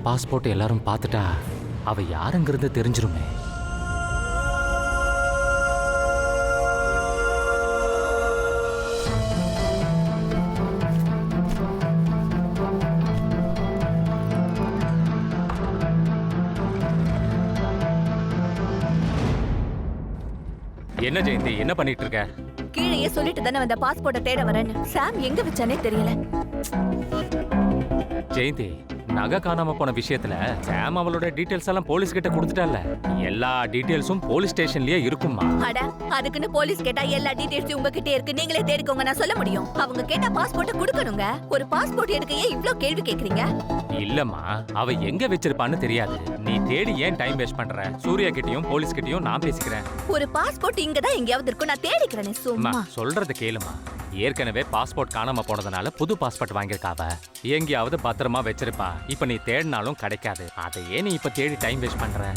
Passport எல்லாரும் பார்த்துட்டா அவ யாருங்கிறது தெரிஞ்சிருமே. என்ன ஜெயந்தி, என்ன பண்ணிட்டு இருக்க? கீழேயே சொல்லிட்டு தானே வந்த பாஸ்போர்ட்டை தேட வரேன்னு. சாம் எங்க வச்சானே தெரியல. ஜெயந்தி, நகை காணாம போன விஷயத்துல சாம் அவளோட டீடைல்ஸ் எல்லாம் போலீஸ் கிட்ட கொடுத்துட்டால. எல்லா டீடைல்ஸும் போலீஸ் ஸ்டேஷன்லயே இருக்குமா? அட, அதுக்குன்னு போலீஸ் கேட்டா எல்லா டீடைல்ஸும் உங்ககிட்ட இருக்கு, நீங்களே தேடிக்கோங்க நான் சொல்ல முடியும். அவங்க கேட்டா பாஸ்போர்ட்டை கொடுக்கணுங்க. ஒரு பாஸ்போர்ட் எடுக்க ஏன் இவ்ளோ கேள்வி கேக்குறீங்க? இல்லம்மா, அவ எங்க வச்சிருப்பான்னு தெரியாது. நீ தேடி ஏன் டைம் வேஸ்ட் பண்ற? சூர்யா கிட்டயும் போலீஸ் கிட்டயும் நான் பேசிக்கிறேன். ஒரு பாஸ்போர்ட் இங்க தான் எங்கயாவது இருக்கும், நான் தேடிக்கிறேனே. சும்மா சொல்றத கேளுமா. ஏற்கனவே பாஸ்போர்ட் காணாம போனதுனால புது பாஸ்போர்ட் வாங்கியிருக்காவ. எங்கேயாவது பத்திரமா வச்சிருப்பா. இப்ப நீ தேடினாலும் கிடைக்காது. அதையே நீ இப்ப தேடி டைம் வேஸ்ட் பண்ற.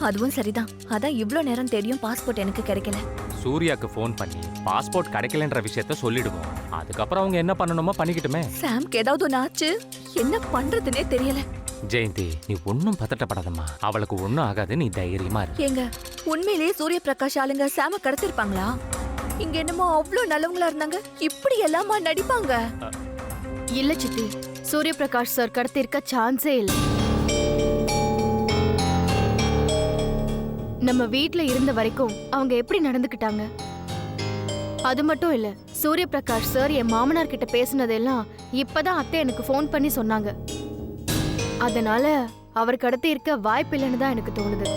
அதுவும் சரிதான். அதான் இவ்ளோ நேரம் தேடியும் பாஸ்போர்ட் எனக்கு கிடைக்கல. சூர்யாக்கு ஃபோன் பண்ணி பாஸ்போர்ட் கிடைக்கலன்ற விஷயத்த சொல்லிடுவோம். அதுக்கப்புறம் அவங்க என்ன பண்ணணுமோ பண்ணிக்கிட்டுமே. சாம்க்கு ஏதாவது ஒன்று ஆச்சு, என்ன பண்றதுன்னே தெரியல. ஜெயந்தி, நீ ஒன்னும் பதட்டப்படாதம்மா. அவளுக்கு ஒன்னும் ஆகாது, நீ தைரியமா இரு. ஏங்க, உண்மையிலேயே சூரிய பிரகாஷ் ஆளுங்க சாம கடத்திருப்பாங்களா? இங்க என்னமோ அவ்வளோ நல்லவங்களா இருந்தாங்க, இப்படி எல்லாமா நடிப்பாங்க? இல்ல சித்தி, சூரிய பிரகாஷ் சார் கடத்திருக்க சான்ஸே இல்ல. நம்ம வீட்ல இருந்த வரைக்கும் அவங்க எப்படி நடந்துக்கிட்டாங்க? அது மட்டும் இல்ல, சூரிய பிரகாஷ் சார் என் மாமனார் கிட்ட பேசினதெல்லாம் இப்பதான் அத்தை எனக்கு ஃபோன் பண்ணி சொன்னாங்க. அதனால அவர் கடத்தி இருக்க வாய்ப்பு இல்லைன்னு தான் எனக்கு தோணுது.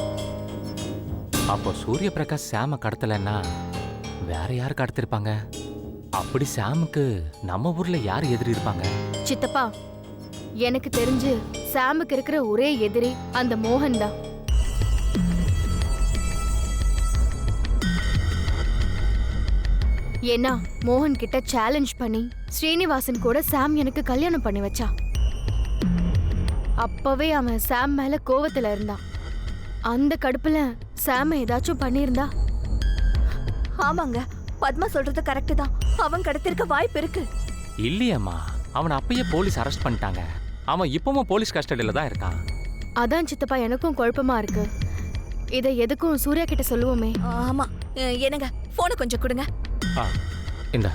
அப்போ சூரிய பிரகாஷ் சாம கடத்தலன்னா வேற யாரு கடத்திருப்பாங்க? அப்படி சாமுக்கு நம்ம ஊர்ல யார் எதிரி இருப்பாங்க? சித்தப்பா, எனக்கு தெரிஞ்சு சாமுக்கு இருக்கிற ஒரே எதிரி அந்த மோகன் தான். ஏன்னா மோகன் கிட்ட சேலஞ்ச் பண்ணி ஸ்ரீனிவாசன் கூட சாம் எனக்கு கல்யாணம் பண்ணி வச்சா. அப்பவே அவன் சாம் மேல கோவத்துல இருந்தான். அந்த கடுப்புல சாம ஏதாச்சும் பண்ணியிருந்தா? ஆமாங்க, பத்மா சொல்றது கரெக்ட் தான். அவன் கடத்திருக்க வாய்ப்பு இருக்கு. இல்லையம்மா, அவனை அப்பயே போலீஸ் அரெஸ்ட் பண்ணிட்டாங்க. அவன் இப்பவும் போலீஸ் கஸ்டடியில தான் இருக்கான். அதான் சித்தப்பா, எனக்கும் குழப்பமா இருக்கு. இதை எதுக்கும் சூர்யா கிட்ட சொல்லுவோமே. ஆமா, என்னங்க போனை கொஞ்சம் கொடுங்க. இந்த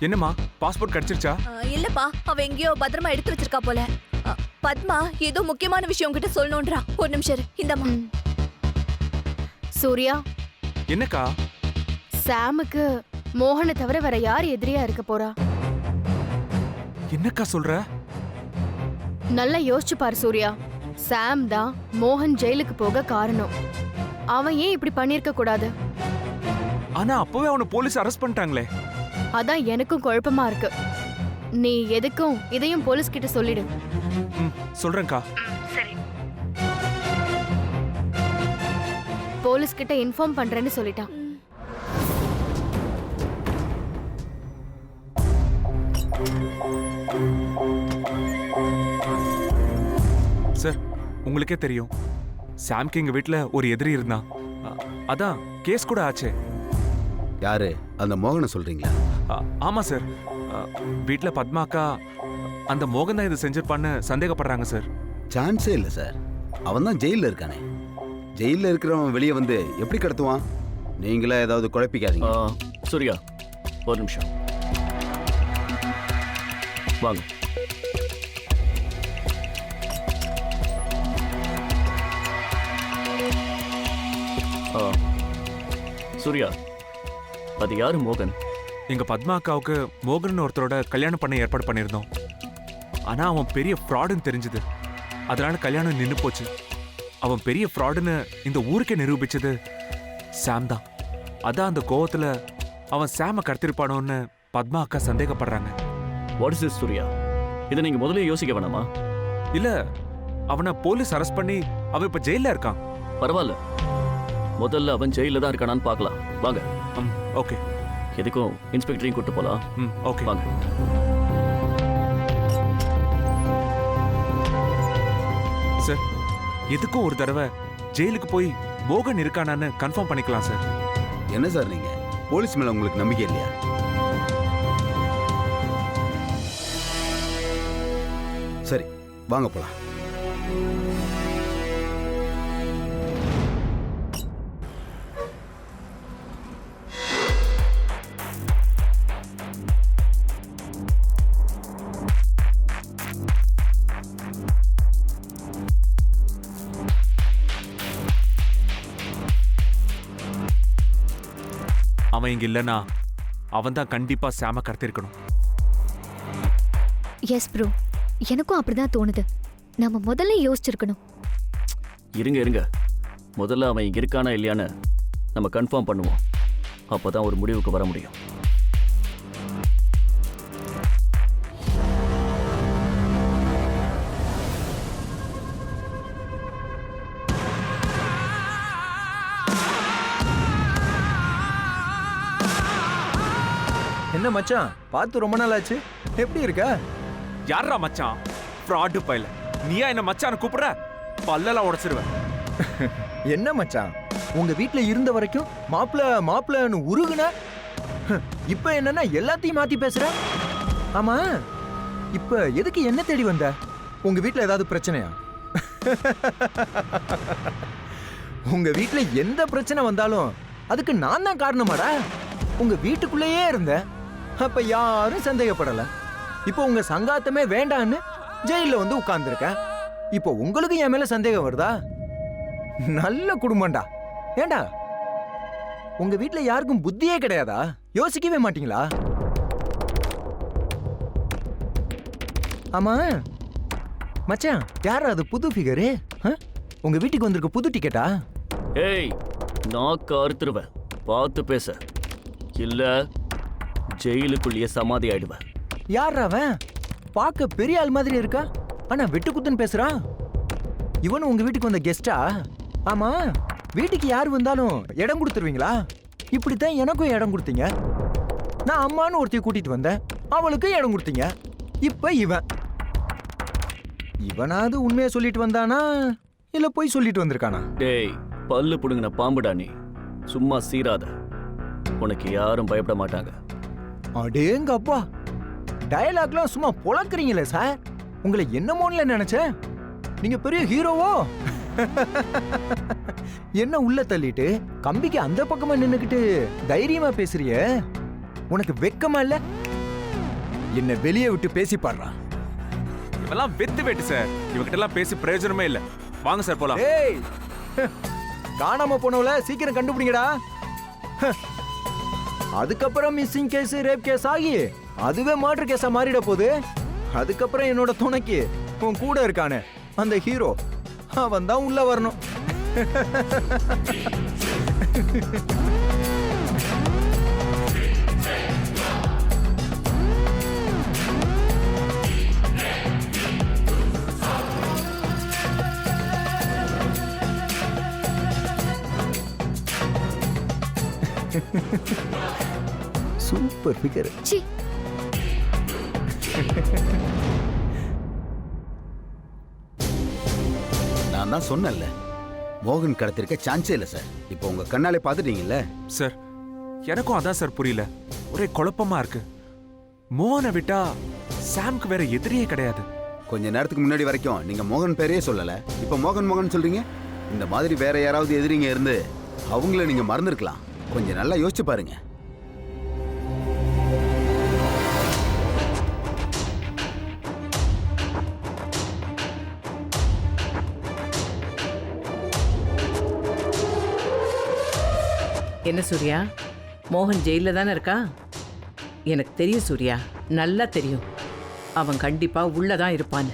என்னம்மா, பாஸ்போர்ட் கிடைச்சிருச்சா? இல்லப்பா, அவ எங்கேயோ பத்திரமா எடுத்து வச்சிருக்கா போல. பத்மா ஏதோ முக்கியமான விஷயம் உங்ககிட்ட சொல்லணும்ன்றா. ஒரு நிமிஷம் இரு, இந்தம்மா. சூர்யா, என்னக்கா? சாமுக்கு மோகனை தவிர வேற யார் எதிரியா இருக்க போறா? என்னக்கா சொல்ற? நல்லா யோசிச்சு பாரு சூர்யா. சாம் தான் மோகன் ஜெயிலுக்கு போக காரணம். அவன் ஏன் இப்படி பண்ணிருக்க கூடாது? ஆனா அப்பவே அவனை போலீஸ் அரெஸ்ட் பண்ணிட்டாங்களே. அதான் எனக்கும் குழப்பமா இருக்கு. நீ எதுக்கும் இதையும் போலீஸ் கிட்ட சொல்லிடு. சொல்றேன்க்கா. போலீஸ் கிட்ட இன்ஃபார்ம் பண்றேன்னு சொல்லிட்டான். சார், உங்களுக்கே தெரியும், சாம்க்கு எங்க வீட்டுல ஒரு எதிரி இருந்தான். அதான் கேஸ் கூட ஆச்சே. யாரு? அந்த மோகனை சொல்றீங்களா? ஆமா சார். வீட்டுல பத்மாக்கா அந்த மோகன் தான் இதை செஞ்சிருப்பான்னு சந்தேகப்படுறாங்க சார். சான்ஸே இல்லை சார். அவன் தான் ஜெயிலில் இருக்கானே. ஜெயிலில் இருக்கிறவன் வெளியே வந்து எப்படி கடத்துவான்? நீங்களா ஏதாவது குழப்பிக்காதீங்க. சூர்யா, ஒரு நிமிஷம் வாங்க. சூர்யா, அது யாரு மோகன்? எங்க பத்மா அக்காவுக்கு மோகன் ஒருத்தரோட கல்யாணம் பண்ண ஏற்பாடு பண்ணியிருந்தோம். ஆனா அவன் பெரிய ஃப்ராடுன்னு தெரிஞ்சது. அதனால கல்யாணம் நின்று போச்சு. அவன் பெரிய ஃப்ராடுன்னு இந்த ஊருக்கே நிரூபிச்சது சாம் தான். அதான் அந்த கோவத்துல அவன் சாம கடத்திருப்பானோன்னு பத்மா அக்கா சந்தேகப்படுறாங்க. What is this Surya? இதை நீங்க முதல்ல யோசிக்க வேணாமா? இல்ல, அவனை போலீஸ் அரெஸ்ட் பண்ணி அவன் இப்ப ஜெயில இருக்கான். பரவாயில்ல, முதல்ல அவன் ஜெயில தான் இருக்கானான்னு பார்க்கலாம். வாங்க. ஓகே. எதுக்கும் இன்ஸ்பெக்டரையும் கூட்டு போலாம். ஓகே வாங்க. சார், எதுக்கும் ஒரு தடவை ஜெயிலுக்கு போய் மோகன் இருக்கானான்னு கன்ஃபார்ம் பண்ணிக்கலாம் சார். என்ன சார் நீங்க போலீஸ் மேல உங்களுக்கு நம்பிக்கை இல்லையா? சரி, வாங்க போலாம். அவன் இங்க இல்லைன்னா அவன் தான் கண்டிப்பா சாம கடத்திருக்கணும். எஸ் ப்ரோ, எனக்கும் அப்படிதான் தோணுது. நம்ம முதல்ல யோசிச்சிருக்கணும். இருங்க முதல்ல அவன் இங்க இருக்கானா இல்லையான்னு நம்ம கன்ஃபார்ம் பண்ணுவோம். அப்பதான் ஒரு முடிவுக்கு வர முடியும். என்ன மச்சான், பார்த்து ரொம்ப நாள் ஆச்சு. எப்படி இருக்க? யாரா மச்சான்? ஃப்ராடு பையல. நீயா என்ன மச்சான கூப்பிடுற? பல்லெல்லாம் உடைச்சிருவேன். என்ன மச்சான், உங்க வீட்ல இருந்த வரைக்கும் மாப்பிளன்னு உருகுன, இப்ப என்னன்னா எல்லாத்தையும் மாத்தி பேசுற. ஆமா, இப்ப எதுக்கு என்ன தேடி வந்த? உங்க வீட்ல ஏதாவது பிரச்சனையா? உங்க வீட்ல எந்த பிரச்சனை வந்தாலும் அதுக்கு நான் தான் காரணமாடா. உங்க வீட்டுக்குள்ளேயே இருந்தேன், அப்ப யாரும் சந்தேகப்படல. இப்போ உங்க சங்காத்தமே வேண்டான்னு ஜெயில வந்து உட்கார்ந்துருக்கேன். இப்போ உங்களுக்கு என் மேல சந்தேகம் வருதா? நல்ல குடும்பம்டா. ஏண்டா, உங்க வீட்ல யாருக்கும் புத்தியே கிடையாதா? யோசிக்கவே மாட்டீங்களா? ஆமா மச்சான், யாரா அது புது ஃபிகரு? உங்க வீட்டுக்கு வந்திருக்க புது டிக்கெட்டா? ஏய், நான் கருத்துருவேன். பார்த்து பேச, இல்ல ஜெயிலுக்குள்ளேயே சமாதி ஆயிடுவேன். யார் அவன்? பார்க்க பெரிய ஆள் மாதிரி இருக்கா, ஆனா வெட்டுக்குத்துன்னு பேசுறான். இவனு உங்க வீட்டுக்கு வந்த கெஸ்டா? ஆமா, வீட்டுக்கு யார் வந்தாலும் இடம் கொடுத்துருவீங்களா? இப்படித்தான் எனக்கும் இடம் கொடுத்தீங்க. நான் அம்மான்னு ஒருத்தைய கூட்டிட்டு வந்தேன், அவளுக்கு இடம் கொடுத்தீங்க. இப்ப இவனாவது உண்மையை சொல்லிட்டு வந்தானா இல்ல போய் சொல்லிட்டு வந்திருக்கானா? டேய், பல்லு புடுங்கின பாம்புடா நீ. சும்மா சீராத, உனக்கு யாரும் பயப்பட மாட்டாங்க. அடேங்க அப்பா, டயலாக்லாம் சும்மா பொளக்குறீங்களே சார். உங்களை என்னமோன்ல நினைச்சேன். நீங்க பெரிய ஹீரோவோ? என்ன உள்ள தள்ளிட்டு கம்பிக்கு அந்த பக்கமா நின்னுக்கிட்டு தைரியமா பேசுறிய? உனக்கு வெக்கமா இல்ல? என்ன வெளியே விட்டு பேசி பாடுறா. இவெல்லாம் வெத்து வெட்டு சார். இவகிட்ட எல்லாம் பேசி பிரயோஜனமே இல்ல. வாங்க சார் போலாம். ஏய், காணாம போனவள சீக்கிரம் கண்டுபிடிங்கடா. அதுக்கப்புறம் மிஸ்ஸிங் கேஸ், ரேப் கேஸ் ஆகி அதுவே மர்டர் கேஸா மாறிட போகுது. அதுக்கப்புறம் என்னோட துணைக்கு உன் கூட இருக்கானே அந்த ஹீரோ, அவன் தான் உள்ள வரணும். Super figure. சி, நான் தான் சொன்னேன்ல, மோகன் கடத்திருக்க சான்ஸே இல்லை சார். இப்போ உங்க கண்ணாலே பார்த்துட்டீங்கல்ல சார். எனக்கும் அதான் சார் புரியல. ஒரே குழப்பமா இருக்கு. மோகனை விட்டா சாம்க்கு வேற எதிரியே கிடையாது. கொஞ்ச நேரத்துக்கு முன்னாடி வரைக்கும் நீங்க மோகன் பேரையே சொல்லல, இப்போ மோகன் சொல்றீங்க. இந்த மாதிரி வேற யாராவது எதிரிங்க இருந்து அவங்கள நீங்க மறந்துருக்கலாம். கொஞ்சம் நல்லா யோசிச்சு பாருங்க. என்ன சூர்யா, மோகன் ஜெயில தானே இருக்கா? எனக்கு தெரியும் சூர்யா, நல்லா தெரியும். அவன் கண்டிப்பா உள்ளதான் இருப்பான்னு.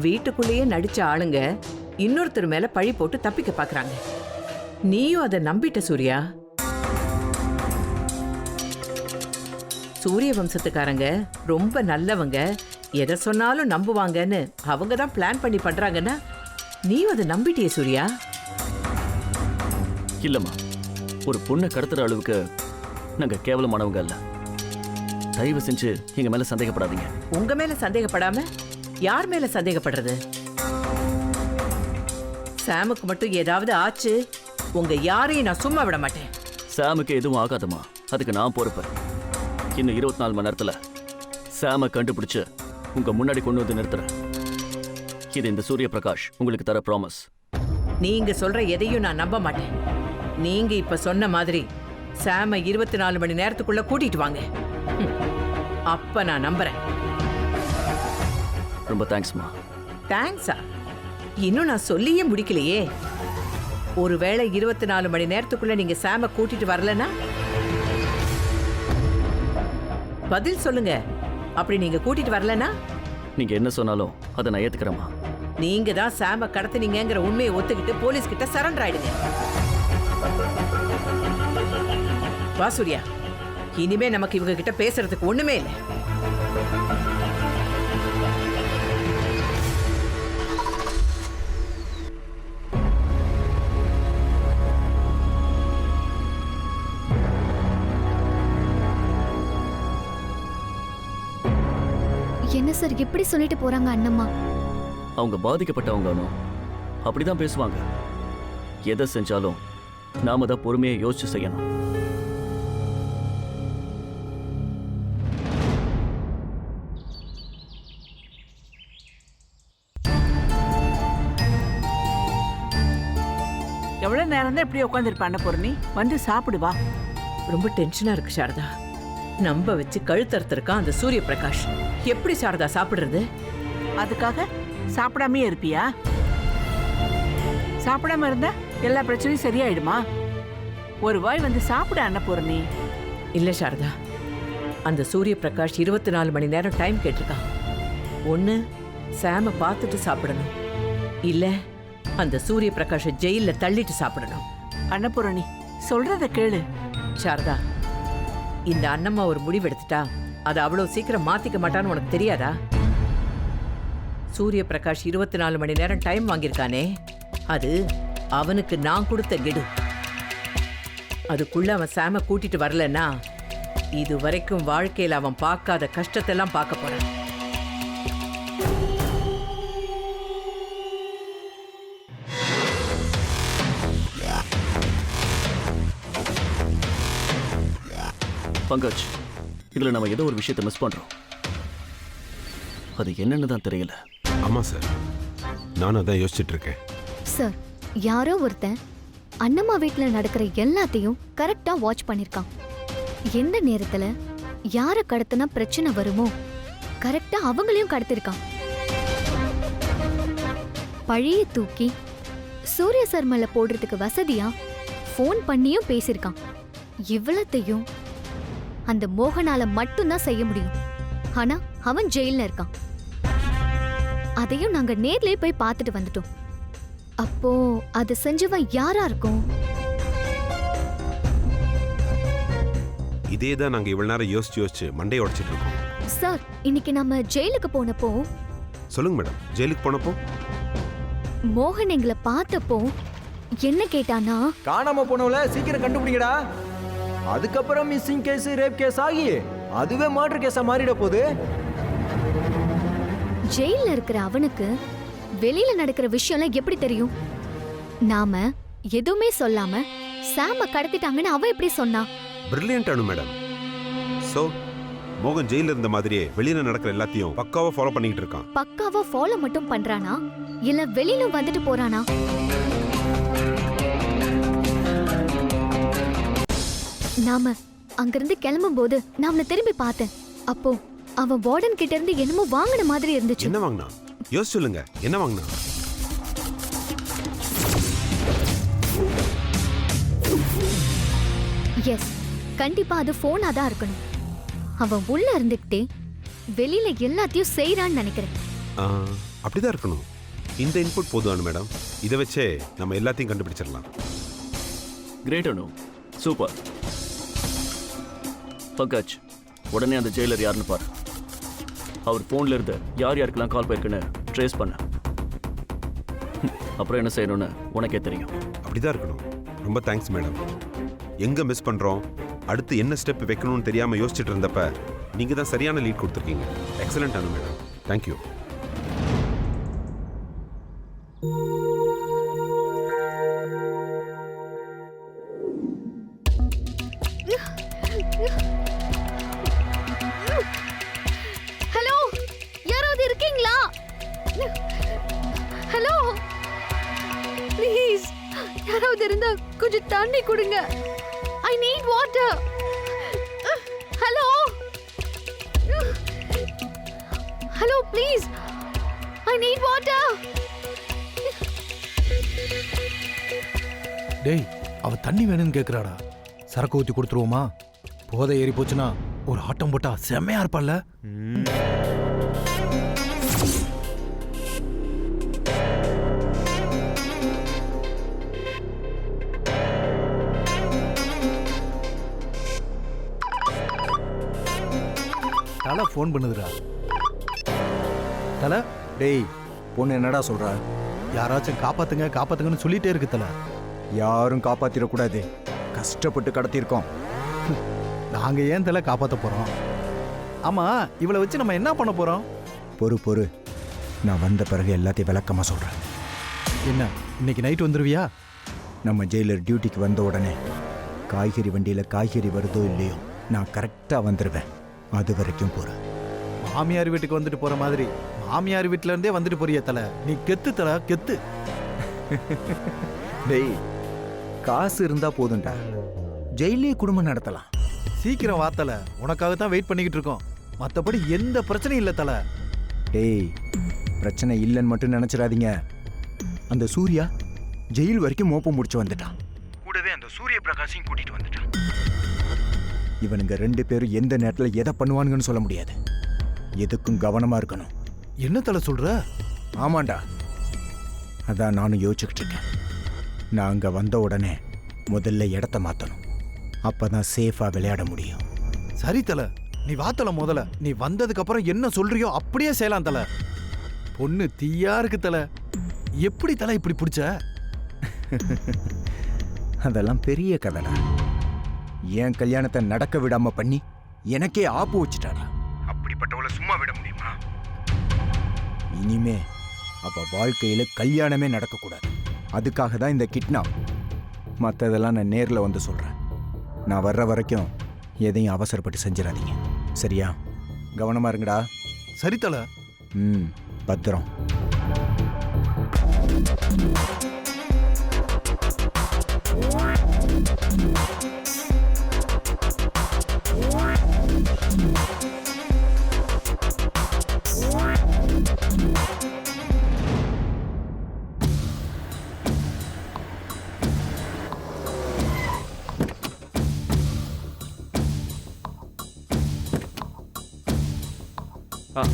வீட்டுக்குள்ளேயே நடிச்ச ஆளுங்க இன்னொருத்தர் மேல பழி போட்டு தப்பிக்க பாக்குறாங்க. நீயும் அதை நம்பிட்ட சூர்யா. சூரிய வம்சத்துக்காரங்க ரொம்ப நல்லவங்க, எதை சொன்னாலும் நம்புவாங்கன்னு அவங்க தான் பிளான் பண்ணி பண்றாங்கன்னா நீயும் அதை நம்பிட்டியே சூர்யா. இல்லம்மா, ஒரு பொண்ணை கடத்துற அளவுக்கு நாங்க கேவலமானவங்க இல்ல. தயவு செஞ்சு எங்க மேல சந்தேகப்படாதீங்க. உங்க மேல சந்தேகப்படாம யார் மேல சந்தேகப்படுறது? சாமுக்கு மட்டும் ஏதாவது ஆச்சு உங்க யாரையும் நான் சும்மா விட மாட்டேன். சாமுக்கு எதுவும் ஆகாதம்மா, அதுக்கு நான் பொறுப்பேன். இன்னும் 24 மணி நேரத்தில் சாமை கண்டுபிடிச்சு உங்க முன்னாடி கொண்டு வந்து நிறுத்துறேன். இது இந்த சூரிய பிரகாஷ் உங்களுக்கு தர ப்ராமிஸ். நீங்க சொல்ற எதையும் நான் நம்ப மாட்டேன். நீங்க இப்ப சொன்ன மாதிரி சாம 24 மணி நேரத்துக்குள்ள கூட்டிட்டு வாங்க. அப்ப நான் நம்புறேன். ரொம்ப தேங்க்ஸ்மா. தேங்க்ஸா? இன்னும் நான் சொல்லியே முடிக்கலையே. ஒருவேளை 24 மணி நேரத்துக்குள்ள நீங்க சாம கூட்டிட்டு வரலனா பதில் சொல்லுங்க. அப்படி நீங்க கூட்டிட்டு வரலனா நீங்க என்ன சொன்னாலும் அதை நான் ஏத்துக்கிறேம்மா. நீங்க தான் சாம கடத்துனீங்கங்கிற உண்மையை ஒத்துக்கிட்டு போலீஸ் கிட்ட சரண்டர் ஆயிடுங்க. வா சூர்யா, இனிமே நமக்கு இவங்க கிட்ட பேசுறதுக்கு ஒண்ணுமே இல்லை. என்ன சார் இப்படி சொல்லிட்டு போறாங்க அண்ணம்மா? அவங்க பாதிக்கப்பட்டவங்க அப்படிதான் பேசுவாங்க. எதை செஞ்சாலும் நாம தான் பொறுமையை யோசிச்சு செய்யணும். எவ்வளவு நேரம் தான் இப்படி உட்காந்துருப்பான பொருணி, வந்து சாப்பிடு வா. ரொம்ப டென்ஷனா இருக்கு சாரதா. நம்ப வச்சு கழுத்தறுத்திருக்கான் அந்த சூரிய பிரகாஷ். எப்படி சாரதா சாப்பிடுறது? அதுக்காக சாப்பிடாமே இருப்பியா? சாப்பிடாம இருந்தா எல்லா பிரச்சனையும் சரியாயிடுமா? ஒரு வாய் வந்து சாப்பிட அன்னபூரணி. இல்ல சாரதா, அந்த சூரிய பிரகாஷ் 24 மணி நேரம் டைம் கேட்டிருக்கான். ஒண்ணு சாம பார்த்துட்டு சாப்பிடணும், இல்ல அந்த சூரிய பிரகாஷ ஜெயில தள்ளிட்டு சாப்பிடணும். அன்னபூரணி சொல்றத கேளு. சாரதா, இந்த அண்ணம்மா ஒரு முடிவு எடுத்துட்டா அதை அவ்வளவு சீக்கிரம் மாத்திக்க மாட்டான்னு உனக்கு தெரியாதா? சூரிய பிரகாஷ் 24 மணி நேரம் டைம் வாங்கியிருக்கானே, அது அவனுக்கு நான் கொடுத்த கெடு. அதுக்குள்ள அவன் சாம கூட்டிட்டு வரலன்னா இது வரைக்கும் வாழ்க்கையில் அவன் பார்க்காத கஷ்டத்தெல்லாம் பார்க்க போறான். பங்கஜ், இதுல நம்ம ஏதோ ஒரு விஷயத்தை மிஸ் பண்றோம். அது என்னன்னு தான் தெரியல. ஆமா சார், நானும் அதான் யோசிச்சுட்டு இருக்கேன். சார், யாரோ ஒருத்தன் அண்ணம்மா வீட்ல நடக்கிற எல்லாத்தையும் கரெக்டா வாட்ச் பண்ணிருக்கான். எந்த நேரத்துல யார கடத்தினா பிரச்சனை வருமோ கரெக்டா அவங்களையும் கடத்திருக்கான். பழைய தூக்கி சூரிய சார் மேல போடுறதுக்கு வசதியா ஃபோன் பண்ணியும் பேசியிருக்கான். இவ்வளத்தையும் அந்த மோகனால மட்டும்தான் செய்ய முடியும். ஆனா அவன் ஜெயில்ல இருக்கான். அதையும் நாங்க நேர்லயே போய் பார்த்துட்டு வந்துட்டோம். அப்போ அது செஞ்சவன் யாரா இருக்கும்? இதே தான் நாங்க இவ்வளவு நேரம் யோசிச்சு மண்டையை உடைச்சிட்டு இருக்கோம். சார், இன்னைக்கு நம்ம ஜெயிலுக்கு போனப்போ. சொல்லுங்க மேடம். ஜெயிலுக்கு போனப்போ மோகன் எங்களை பார்த்தப்போ என்ன கேட்டானா, காணாம போனவள சீக்கிரம் கண்டுபிடிங்கடா. அதுக்கப்புறம் மிஸ்ஸிங் கேஸ், ரேப் கேஸ் ஆகி அதுவே மர்டர் கேஸா மாறிட போகுது. ஜெயில்ல இருக்கிற அவனுக்கு வெளியில நடக்கிற விஷயம்லாம் எப்படி தெரியும்? நாம எதுவுமே சொல்லாம சாம கடத்திட்டாங்கன்னு அவன் எப்படி சொன்னா? பிரில்லியன்ட் அனு மேடம். சோ மோகன் ஜெயில இருந்த மாதிரியே வெளியில நடக்கிற எல்லாத்தையும் பக்காவா ஃபாலோ பண்ணிட்டு இருக்கான். பக்காவா ஃபாலோ மட்டும் பண்றானா இல்ல வெளியில வந்துட்டு போறானா? நாம அங்கிருந்து கிளம்பும் போது நான் அவனை திரும்பி பார்த்தேன். அப்போ அவன் வார்டன் கிட்ட இருந்து என்னமோ வாங்கின மாதிரி இருந்துச்சு. என்ன வாங்கினா? யோசிச்சு சொல்லுங்க, என்ன வாங்கினா? எஸ், கண்டிப்பா அது போனா தான் இருக்கணும். அவன் உள்ள இருந்துகிட்டே வெளியில எல்லாத்தையும் செய்யறான்னு நினைக்கிறேன். அப்படிதான் இருக்கணும். இந்த இன்புட் போதும் மேடம். இதை வச்சே நம்ம எல்லாத்தையும் கண்டுபிடிச்சிடலாம். கிரேட் அனு, சூப்பர். பங்கஜ், உடனே அந்த ஜெயிலர் யாருன்னு பாரு. அவர் போன்ல இருந்து யார் யாருக்கெல்லாம் கால் போயிருக்குன்னு ட்ரேஸ் பண்ண. அப்புறம் என்ன செய்யணும்னு உனக்கே தெரியும். அப்படிதான் இருக்கணும். ரொம்ப தேங்க்ஸ் மேடம். எங்க மிஸ் பண்றோம், அடுத்து என்ன ஸ்டெப் வைக்கணும்னு தெரியாம யோசிச்சுட்டு இருந்தப்ப நீங்க தான் சரியான லீட் கொடுத்துருக்கீங்க. Excellent Anu madam. Thank you. Hello please, யாராவது இருந்தா கொஞ்சம் தண்ணி கொடுங்க. I need water. Hello hello please, I need water. டேய், அவ தண்ணி வேணும்னு கேக்குறாடா. சரக்கு ஊத்தி கொடுத்துருவோமா? போதை ஏறி போச்சுன்னா ஒரு ஆட்டம் போட்டா செம்மையா இருப்பாள்ல. தலை ஃபோன் பண்ணுதுடா. தலை, டேய் பொண்ணு என்னடா சொல்ற? யாராச்சும் காப்பாத்துங்க காப்பாத்துங்கன்னு சொல்லிட்டே இருக்கு தலை. யாரும் காப்பாத்திடக்கூடாது. கஷ்டப்பட்டு கடத்தியிருக்கோம். நாங்க ஏன் தலை காப்பாத்த போறோம்? ஆமா, இவளை வச்சு நம்ம என்ன பண்ண போறோம்? பொறு, நான் வந்த பிறகு எல்லாத்தையும் விளக்கமா சொல்றேன். என்ன, இன்னைக்கு நைட் வந்துருவியா? நம்ம ஜெயிலர் டியூட்டிக்கு வந்த உடனே காய்கறி வண்டியில காய்கறி வருதோ இல்லையோ நான் கரெக்டா வந்துடுவேன். அது வரைக்கும் போறேன். மாமியார் வீட்டுக்கு வந்துட்டு போற மாதிரி மாமியார் வீட்டுல இருந்தே வந்துட்டு போறிய தலை. நீ கெத்து தலை, கெத்து. டேய், காசு இருந்தா போதும்டா, ஜெயிலே குடும்பம் நடத்தலாம். சீக்கிரம் வா தலை, உனக்காக தான் வெயிட் பண்ணிக்கிட்டு இருக்கோம். மத்தபடி எந்த பிரச்சனையும் இல்ல தலை. டேய், பிரச்சனை இல்லைன்னு மட்டும் நினைச்சிடாதீங்க. அந்த சூர்யா ஜெயில் வரைக்கும் மோப்பம் முடிச்சு வந்துட்டான். கூடவே அந்த சூரிய பிரகாஷையும் கூட்டிட்டு வந்துட்டான். இவனுங்க 2 பேரும் எந்த நேரத்தில் எதை பண்ணுவானுங்கன்னு சொல்ல முடியாது. எதுக்கும் கவனமா இருக்கணும். என்ன தலை சொல்ற? ஆமாண்டா, அதான் நானும் யோசிச்சுக்கிட்டு இருக்கேன். நான் அங்க வந்த உடனே முதல்ல இடத்த மாத்தணும். அப்பதான் சேஃபா விளையாட முடியும். சரி தலை, நீ வா தலை. முதல்ல நீ வந்ததுக்கு அப்புறம் என்ன சொல்றியோ அப்படியே செய்யலாம் தலை. பொண்ணு தீயா இருக்கு தலை. எப்படி தலை இப்படி பிடிச்ச? அதெல்லாம் பெரிய கதைடா. என் கல்யாணத்தை நடக்க விடாம பண்ணி எனக்கே ஆப்பு வச்சுட்டாடா. அப்படிப்பட்டவளை சும்மா விட முடியுமா? இனிமே அப்ப வாழ்க்கையில கல்யாணமே நடக்கக்கூடாது. அதுக்காக தான் இந்த கிட்னாப். மற்றதெல்லாம் நான் நேரில் வந்து சொல்றேன். நான் வர்ற வரைக்கும் எதையும் அவசரப்பட்டு செஞ்சிடாதீங்க, சரியா? கவனமா இருங்கடா. சரி தலை. பத்திரம்.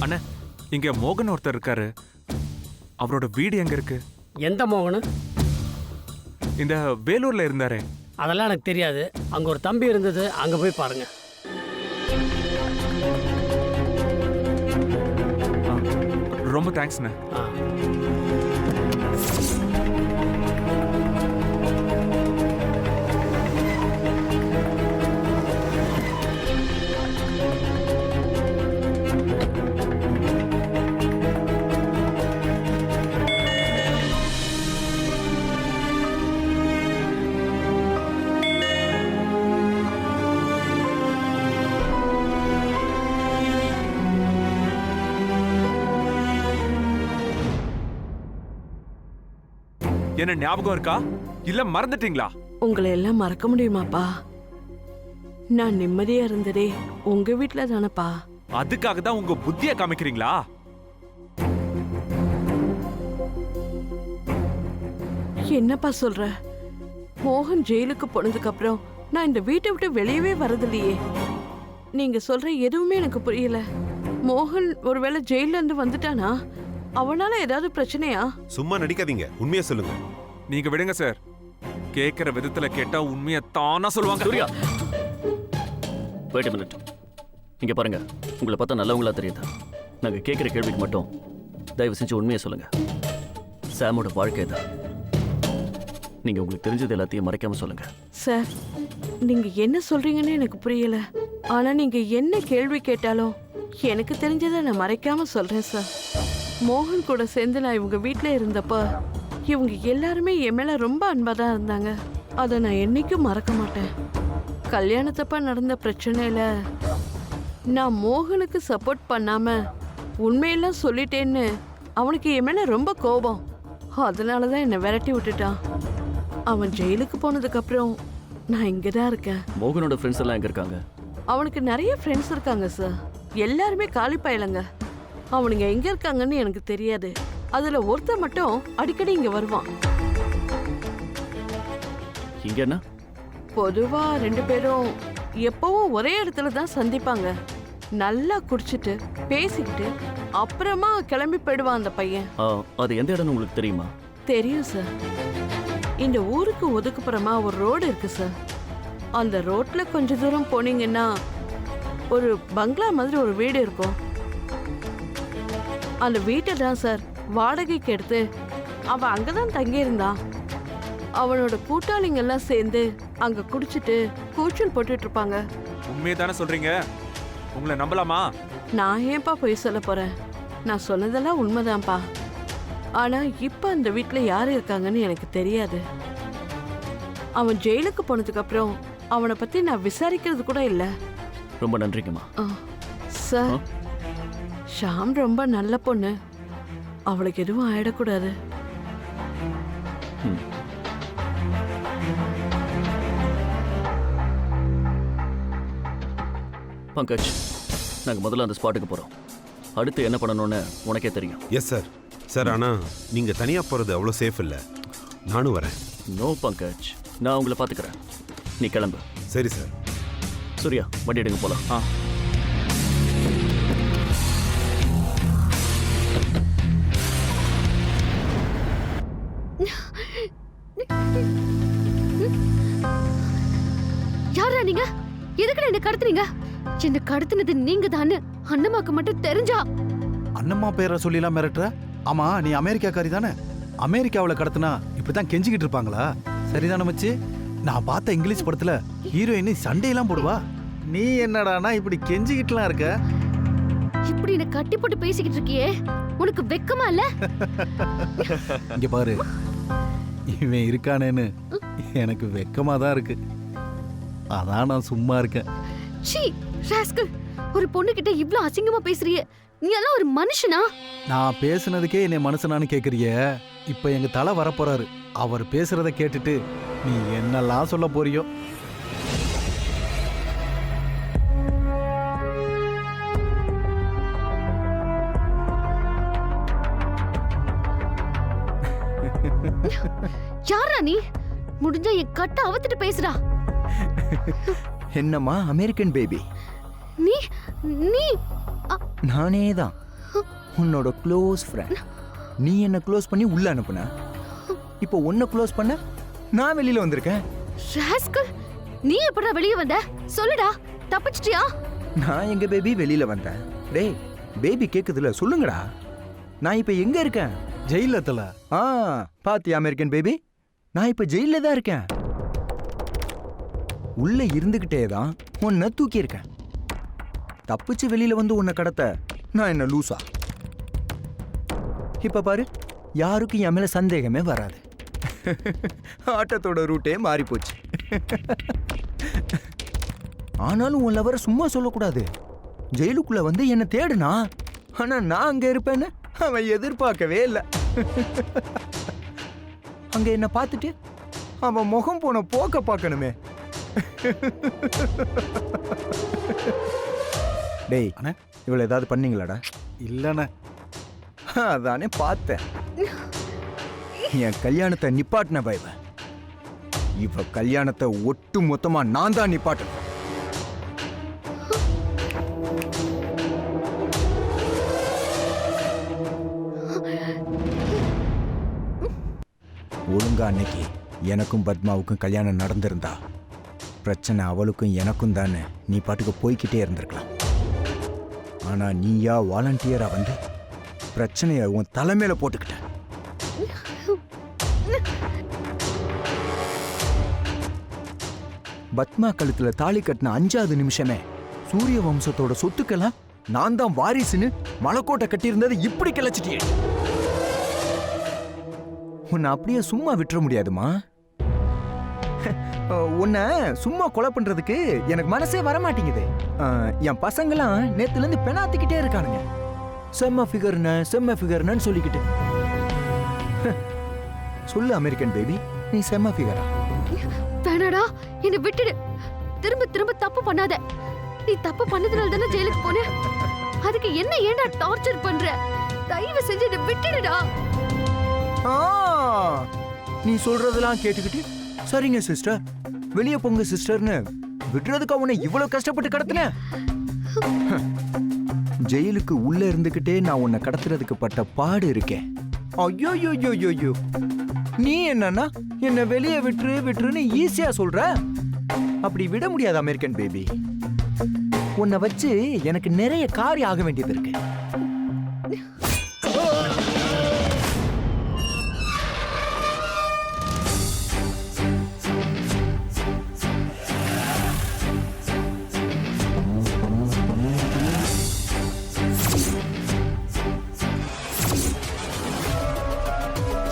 அண்ணா, இங்க மோகன் ஒருத்தர் இருக்காரு. அவரோட வீடு எங்க இருக்கு? எந்த மோகனு? இந்த வேலூர்ல இருந்தாரே. அதெல்லாம் எனக்கு தெரியாது. அங்க ஒரு தம்பி இருந்தது, அங்க போய் பாருங்க. ரொம்ப தேங்க்ஸ்ண்ணே. என்ன ஞாபகம் இருக்கா இல்ல மறந்துட்டீங்களா? உங்களை எல்லாம் மறக்க முடியுமாப்பா? நான் நிம்மதியா இருந்ததே உங்க வீட்டுல தானப்பா. அதுக்காக தான் உங்க புத்திய காமிக்கிறீங்களா? என்னப்பா சொல்ற? மோகன் ஜெயிலுக்கு போனதுக்கு அப்புறம் நான் இந்த வீட்டை விட்டு வெளியவே வரதில்லையே. நீங்க சொல்ற எதுவுமே எனக்கு புரியல. மோகன் ஒருவேளை ஜெயில இருந்து வந்துட்டானா? அவனால ஏதாவது பிரச்சனையா? சும்மா நடிக்காதீங்க, உண்மையை சொல்லுங்க. நீங்க விடுங்க சார். கேக்குற விதத்துல கேட்டா உண்மையை தானா சொல்லுவாங்க. Surya, wait a minute. இங்க பாருங்க, உங்களை பார்த்தா நல்லவங்களா தெரியுதா? நாங்க கேட்கிற கேள்விக்கு மட்டும் தயவு செஞ்சு உண்மையை சொல்லுங்க. சாமோட வாழ்க்கை தான். நீங்க உங்களுக்கு தெரிஞ்சது எல்லாத்தையும் மறைக்காம சொல்லுங்க. சார், நீங்க என்ன சொல்றீங்கன்னு எனக்கு புரியல. ஆனா நீங்க என்ன கேள்வி கேட்டாலும் எனக்கு தெரிஞ்சதை நான் மறைக்காம சொல்றேன் சார். மோகன் கூட சேர்ந்து நான் இவங்க வீட்டில் இருந்தப்ப இவங்க எல்லாருமே என் மேல ரொம்ப அன்பா தான் இருந்தாங்க. அதை நான் என்னைக்கும் மறக்க மாட்டேன். கல்யாணத்தப்ப நடந்த பிரச்சனையில நான் மோகனுக்கு சப்போர்ட் பண்ணாம உண்மையெல்லாம் சொல்லிட்டேன்னு அவனுக்கு என் மேல ரொம்ப கோபம். அதனாலதான் என்னை விரட்டி விட்டுட்டான். அவன் ஜெயிலுக்கு போனதுக்கு அப்புறம் நான் இங்கதான் இருக்கேன். மோகனோட ஃப்ரெண்ட்ஸ் எல்லாம் எங்க இருக்காங்க? அவனுக்கு நிறைய ஃப்ரெண்ட்ஸ் இருக்காங்க சார். எல்லாருமே காலி பயலங்க. அவனுங்க எங்க இருக்காங்கன்னு எனக்கு தெரியாது. அதுல ஒருத்தர் மட்டும் அடிக்கடி இங்க வருவான். இங்க என்ன? பொதுவா 2 பேரும் எப்பவும் ஒரே இடத்துல தான் சந்திப்பாங்க. நல்லா குடிச்சிட்டு பேசிக்கிட்டு அப்புறமா கிளம்பி போயிடுவான் அந்த பையன். அது எந்த இடம்னு உங்களுக்கு தெரியுமா? தெரியும் சார். இந்த ஊருக்கு ஒதுக்குப்புறமா ஒரு ரோடு இருக்கு சார். அந்த ரோட்ல கொஞ்ச தூரம் போனீங்கன்னா ஒரு பங்களா மாதிரி ஒரு வீடு இருக்கும். அந்த வீட்டை தான் சார் வாடகைக்கு எடுத்து அவன் அங்கதான் தங்கி இருந்தான். அவனோட கூட்டாளிங்க எல்லாம் சேர்ந்து அங்க குடிச்சிட்டு கூச்சல் போட்டுட்டு இருப்பாங்க. உண்மையை தானே சொல்றீங்க? உங்களை நம்பலாமா? நான் ஏன்பா போய் சொல்ல போறேன்? நான் சொன்னதெல்லாம் உண்மைதான்ப்பா. ஆனா இப்ப அந்த வீட்டுல யாரு இருக்காங்கன்னு எனக்கு தெரியாது. அவன் ஜெயிலுக்கு போனதுக்கு அப்புறம் அவனை பத்தி நான் விசாரிக்கிறது கூட இல்ல. ரொம்ப நன்றிங்கம்மா. சார், ஷாம் ரொம்ப நல்ல பொண்ணு. அவளுக்கு எதுவும் ஆயிடக்கூடாது. பங்கஜ், நாங்க முதல்ல அந்த ஸ்பாட்டுக்கு போறோம். அடுத்து என்ன பண்ணணும்னு உனக்கே தெரியும். Yes sir. சார் ஆனால் நீங்கள் தனியாக போகிறது அவ்வளோ சேஃப் இல்லை. நானும் வரேன். நோ பங்கஜ், நான் உங்களை பார்த்துக்கிறேன். நீ கிளம்பு. சரி சார். சூர்யா, வண்டி எடுங்க போலாம். யாரா நீங்க? எதுக்கு என்ன கடத்துறீங்க? என்ன கடத்துனது நீங்க தானே அண்ணம்மாக்கு மட்டும் தெரிஞ்சா? அண்ணம்மா பேரை சொல்லிலாம் மிரட்டுற? ஆமா, நீ அமெரிக்காக்காரி தானே? அமெரிக்காவில் கடத்தினா இப்படிதான் கெஞ்சிக்கிட்டு இருப்பாங்களா? சரிதானே மச்சி? நான் பார்த்த இங்கிலீஷ் படத்துல ஹீரோயின் சண்டையெல்லாம் போடுவா. நீ என்னடானா இப்படி கெஞ்சிக்கிட்டுலாம் இருக்க? இப்படி என்ன கட்டி போட்டு பேசிக்கிட்டு இருக்கியே, உனக்கு வெக்கமா இல்ல? இங்க பாரு, இவன் இருக்கானேன்னு எனக்கு வெக்கமா தான் இருக்கு. அதான் நான் சும்மா இருக்கேன். சீ ராஸ்கல், ஒரு பொண்ணு கிட்ட இவ்ளோ அசிங்கமா பேசுறியே, நீ எல்லாம் ஒரு மனுஷனா? நான் பேசுனதுக்கே என்னை மனுஷனான்னு கேக்குறிய? இப்ப எங்க தலை வரப்போறாரு. அவர் பேசுறத கேட்டுட்டு நீ என்னெல்லாம் சொல்ல போறியோ. யாரா நீ? முடிஞ்சா என் கட்ட அவத்திட்டு பேசுறா. என்னம்மா அமெரிக்கன் பேபி? நீ நீ நானே தான் உன்னோட க்ளோஸ் ஃப்ரெண்ட். நீ என்ன க்ளோஸ் பண்ணி உள்ள அனுப்புன. இப்போ உன்னை க்ளோஸ் பண்ண நான் வெளியில வந்திருக்கேன். ராஸ்கல், நீ எப்படா வெளிய வந்த? சொல்லுடா, தப்பிச்சிட்டியா? நான் எங்க பேபி வெளியில வந்தேன்? டேய், பேபி கேக்குதுல, சொல்லுங்கடா. நான் இப்ப எங்க இருக்கேன்? ஜெயில தல. பாத்தியா அமெரிக்கன் பேபி, நான் இப்ப ஜெயில தான் இருக்கேன். உள்ள இருந்துகிட்டே தான் உன்னை தூக்கி இருக்கேன். தப்பிச்சு வெளியில வந்து உன்னை கடத்த நான் என்ன லூசா? இப்ப பாரு, யாருக்கும் என் மேல சந்தேகமே வராது. ஆட்டத்தோட ரூட்டே மாறி போச்சு. ஆனாலும் உன் லவரை சும்மா சொல்லக்கூடாது. ஜெயிலுக்குள்ள வந்து என்ன தேடுனா, ஆனா நான் அங்க இருப்பேன்னு அவன் எதிர்பார்க்கவே இல்லை. அங்க என்ன பார்த்துட்டு அவன் முகம் போன போக்க பார்க்கணுமே. டேய், இவ்வளவு ஏதாவது பண்ணீங்களாடா? இல்லண்ணே. அதானே பார்த்தேன். என் கல்யாணத்தை நிப்பாட்டின பயவ. இவ கல்யாணத்தை ஒட்டு மொத்தமா நான் தான் நிப்பாட்டணும். ஒழுங்கா அன்னைக்கு எனக்கும் பத்மாவுக்கும் கல்யாணம் நடந்திருந்தா பிரச்சனை அவளுக்கும் எனக்கும் தானே நீ பாட்டுக்கு போய்கிட்டே இருந்திருக்கலாம். ஆனா நீயா வாலண்டியரா வந்து பிரச்சனைய உன் தலைமையில போட்டுக்கிட்ட. பத்மா கழுத்துல தாலி கட்டின 5வது நிமிஷமே சூரிய வம்சத்தோட சொத்துக்கெல்லாம் நான் தான் வாரிசுன்னு மலைக்கோட்டை கட்டியிருந்தது இப்படி கிளச்சிட்டியே. உன்னை அப்படியே சும்மா விட்டுற முடியாதுமா. உன்னை சும்மா கொலை பண்றதுக்கு எனக்கு மனசே வரமாட்டேங்குது. என் பசங்களாம் நேத்துல இருந்து பெணாத்திக்கிட்டே இருக்கானுங்க. செம்ம ஃபிகர்னு சொல்லிக்கிட்டு சொல்லு அமெரிக்கன் பேபி, நீ செம்ம ஃபிகரா? வேணாடா, என்னை விட்டுடு. திரும்ப திரும்ப தப்பு பண்ணாத. நீ தப்பு பண்ணதுனால தானே ஜெயிலுக்கு போன. அதுக்கு என்ன ஏன்டா டார்ச்சர் பண்ற? தயவு செஞ்சு என்னை விட்டுடுடா. நீ சொல்றதெல்லாம் கேட்டுக்கிட்டு சரிங்க சிஸ்டர், வெளியே போங்க சிஸ்டர்னு விடுறதுக்கு அவனை இவ்வளவு கஷ்டப்பட்டு கடத்தின. ஜெயிலுக்கு உள்ள இருந்துகிட்டே நான் உன்னை கடத்துறதுக்கு பட்ட பாடு இருக்கேன். ஐயோ, நீ என்னன்னா என்ன வெளியே விட்டுருன்னு ஈஸியா சொல்ற. அப்படி விட முடியாது அமெரிக்கன் பேபி. உன்னை வச்சு எனக்கு நிறைய காரியம் ஆக வேண்டியது இருக்கு.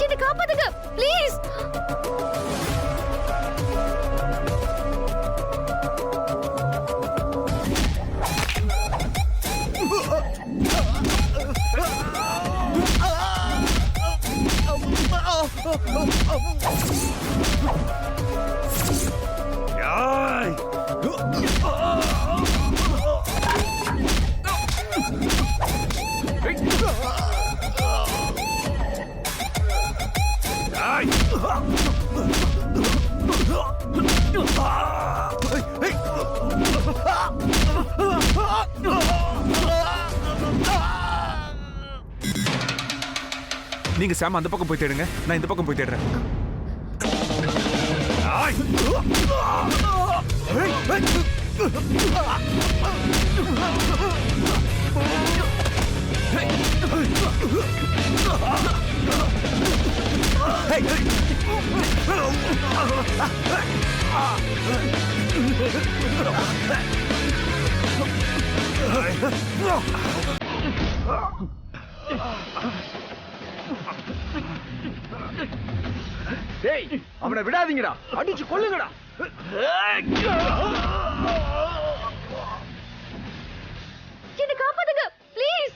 என்னை காப்பாத்துங்க ப்ளீஸ். நீங்க சாம் அந்த பக்கம் போய் தேடுங்க, நான் இந்த பக்கம் போய் தேடுறேன். டேய், அவனை விடாதீங்கடா, அடிச்சு கொல்லுங்கடா. என்னை காப்பாத்துங்க ப்ளீஸ்.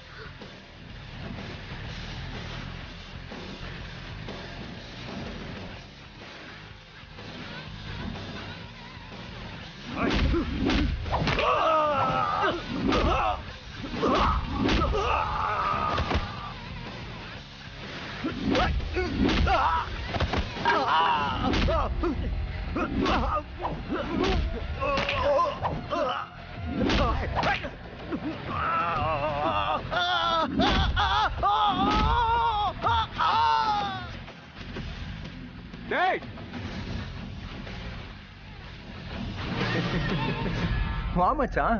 டேய், வா மச்சான்.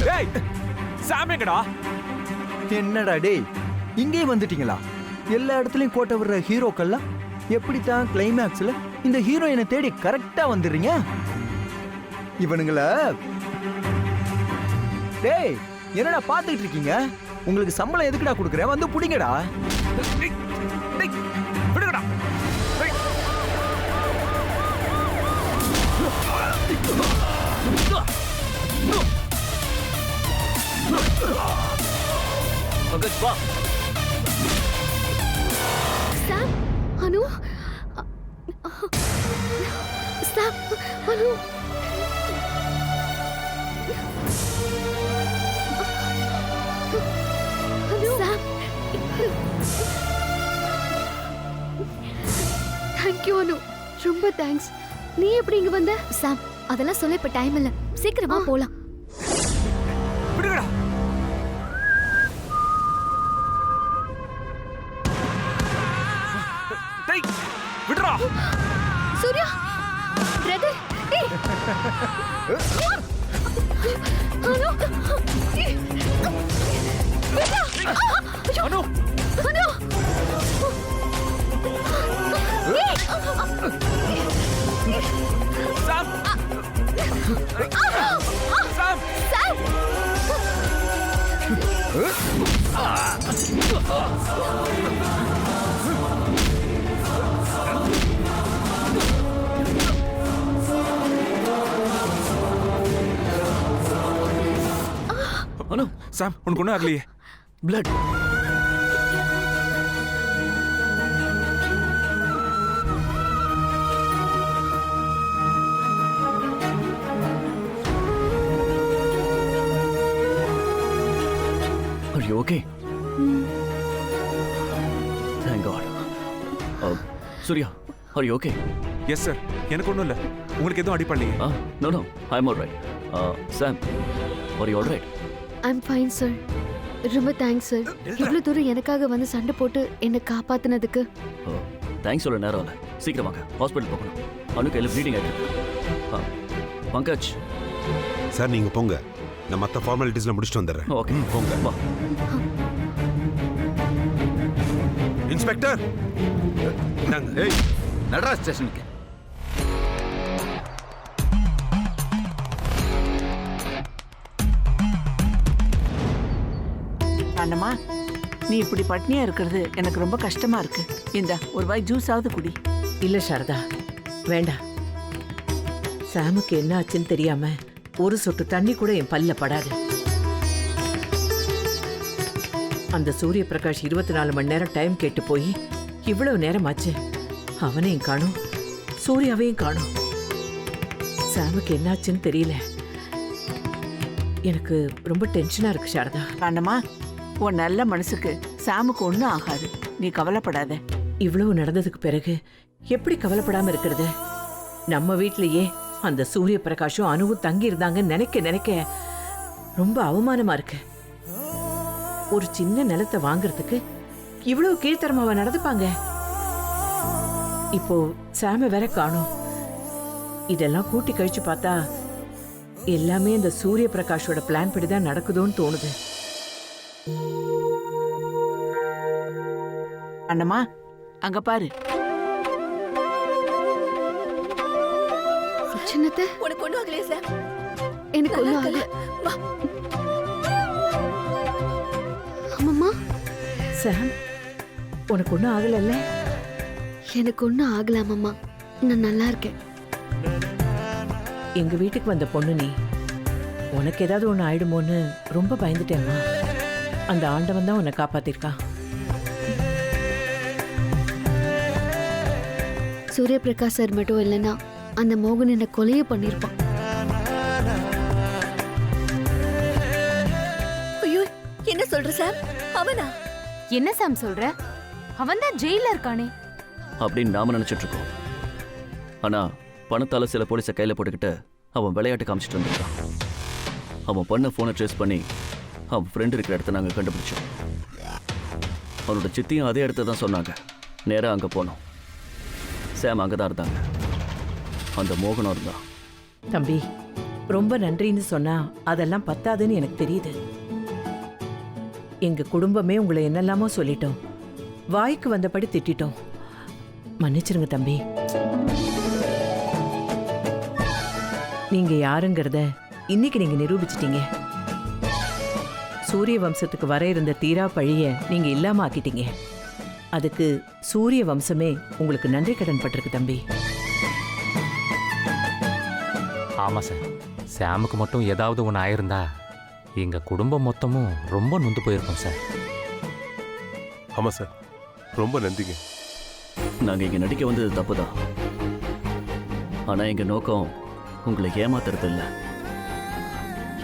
டேய், சாம் எங்கடா? என்னடா டேய், இங்கே வந்துட்டீங்களா? எல்லா இடத்துலயும் கோட்டை விடுற ஹீரோக்கெல்லாம் எப்படித்தான் கிளைமேக்ஸ்ல இந்த ஹீரோயினை தேடி கரெக்டா வந்துடுறீங்க? இவனுங்கள டேய், என்னடா பாத்துக்கிட்டு இருக்கீங்க? உங்களுக்கு சம்பளம் எதுக்குடா கொடுக்குறேன்? வந்து புடிங்கடா. விடுங்கடா. பங்கஜ் வா. சாம், அனு, சாம், அனு. சாம், தேங்க்யூ அனு, ரொம்ப தேங்க்ஸ். நீ எப்படி இங்க வந்த? சாம், அதெல்லாம் சொல்ல இப்ப டைம் இல்ல. சீக்கிரமா போலாம். விடுங்கடா. டேய், விடுடா. சூர்யா, பிரதர், ஏய். அனு, ஏய். விட்றா. ஐயோ. அனு, அனு. ஏய். சாம். சாம். சாம். அனு, சாம், உனக்கு ஒன்றும் ஆகலையே? Blood. Are you okay? Thank God. Surya, are you okay? Yes sir, எனக்கு ஒன்றும் இல்லை. உங்களுக்கு எதுவும் அடிப்படலையே? No, no, I'm all right. Sam, are you all right? I'm fine sir. ரொம்ப தேங்க்ஸ் சார். இவ்வளோ தூரம் எனக்காக வந்து சண்டை போட்டு என்னை காப்பாத்துனதுக்கு. தேங்க்ஸ் சொல்ல நேரம் இல்லை. சீக்கிரமாக ஹாஸ்பிட்டல் போகணும். அனுக்கு எல்லாம் ப்ளீடிங் ஆகிட்டு. பங்கஜ் சார் நீங்கள் போங்க, நான் மற்ற ஃபார்மாலிட்டிஸ்லாம் முடிச்சுட்டு வந்துடுறேன். ஓகே போங்க. வா. இன்ஸ்பெக்டர் ஏய், நடராஜ் ஸ்டேஷனுக்கு. அண்ணம்மா, நீ இப்படி பட்னியா இருக்கிறது எனக்கு ரொம்ப கஷ்டமா இருக்கு. இந்த ஒரு வாய் ஜூஸாவது குடி. இல்ல சாரதா, வேண்டாம். சாமுக்கு என்ன ஆச்சுன்னு தெரியாம ஒரு சொட்டு தண்ணி கூட என் பல்ல படாது. அந்த சூரிய பிரகாஷ் 24 மணி நேரம் டைம் கேட்டு போய் இவ்வளவு நேரம் ஆச்சு. அவனையும் காணோம், சூர்யாவையும் காணோம். சாமுக்கு என்னாச்சுன்னு தெரியல. எனக்கு ரொம்ப டென்ஷனா இருக்கு சாரதா. அண்ணம்மா, உன் நல்ல மனசுக்கு சாமுக்கு ஒன்றும் ஆகாது, நீ கவலைப்படாத. இவ்வளவு நடந்ததுக்கு பிறகு எப்படி கவலைப்படாம இருக்கிறது? நம்ம வீட்லயே அந்த சூரிய பிரகாஷும் அணுவும் தங்கி இருந்தாங்க நினைக்க நினைக்க ரொம்ப அவமானமா இருக்கு. ஒரு சின்ன நிலத்தை வாங்குறதுக்கு இவ்வளவு கீழ்த்தரமாவ நடந்துப்பாங்க. இப்போ சாம வேற காணோம். இதெல்லாம் கூட்டி கழிச்சு பார்த்தா எல்லாமே இந்த சூரிய பிரகாஷோட பிளான் படிதான் நடக்குதோன்னு தோணுது. அண்ணம்மா, அங்க பாரு. சின்னத்தை, உனக்கு ஒண்ணும் ஆகலையே சார்? எனக்கு ஒன்றும் ஆகல. ஆமாம்மா. சாம், உனக்கு ஒன்றும் ஆகலைல்ல? எனக்கு ஒன்றும் ஆகலாமம்மா, நான் நல்லா இருக்கேன். எங்க வீட்டுக்கு வந்த பொண்ணு நீ. உனக்கு ஏதாவது ஒன்று ஆயிடுமோன்னு ரொம்ப பயந்துட்டேம்மா. அந்த ஆண்டவன் தான் உன்னை காப்பாத்திருக்கான். சூரிய பிரகாஷ் சார் மட்டும் இல்லைன்னா அந்த மோகன் என்ன கொலையே பண்ணிருப்பான். ஐயோ, என்ன சொல்ற சார்? அவனா? என்ன சாம் சொல்ற? அவன் தான் ஜெயில இருக்கானே அப்படின்னு நாம நினைச்சிட்டு இருக்கோம். ஆனா பணத்தால சில போலீஸை கையில போட்டுக்கிட்டு அவன் விளையாட்டு காமிச்சிட்டு வந்திருக்கான். அவன் பண்ண போனை ட்ரேஸ் பண்ணி அவன் ஃப்ரெண்ட் இருக்கிற இடத்த நாங்கள் கண்டுபிடிச்சோம். அவனோட சித்தியும் அதே இடத்த தான் சொன்னாங்க. நேராக அங்கே போனோம். சாம் அங்கே தான் இருந்தாங்க. அந்த மோகனம் இருந்தான். தம்பி, ரொம்ப நன்றின்னு சொன்னா அதெல்லாம் பத்தாதுன்னு எனக்கு தெரியுது. எங்க குடும்பமே உங்களை என்னெல்லாமோ சொல்லிட்டோம், வாய்க்கு வந்தபடி திட்டிட்டோம். மன்னிச்சிருங்க தம்பி. நீங்க யாருங்கிறத இன்னைக்கு நீங்க நிரூபிச்சிட்டீங்க. சூரிய வம்சத்துக்கு வர இருந்த தீரா பழிய நீங்க இல்லாம ஆக்கிட்டீங்க. அதுக்கு சூரிய வம்சமே உங்களுக்கு நன்றி கடன் பட்டிருக்கு தம்பி. ஆமா சார், சாமுக்கு மட்டும் ஏதாவது ஒன்று ஆயிருந்தா எங்க குடும்பம் மொத்தமும் ரொம்ப நொந்து போயிருக்கோம் சார். ஆமா சார், ரொம்ப நன்றிங்க. நாங்கள் இங்கே நடிக்க வந்தது தப்பு தான். ஆனால் எங்கள் நோக்கம் உங்களை ஏமாத்துறது இல்லை.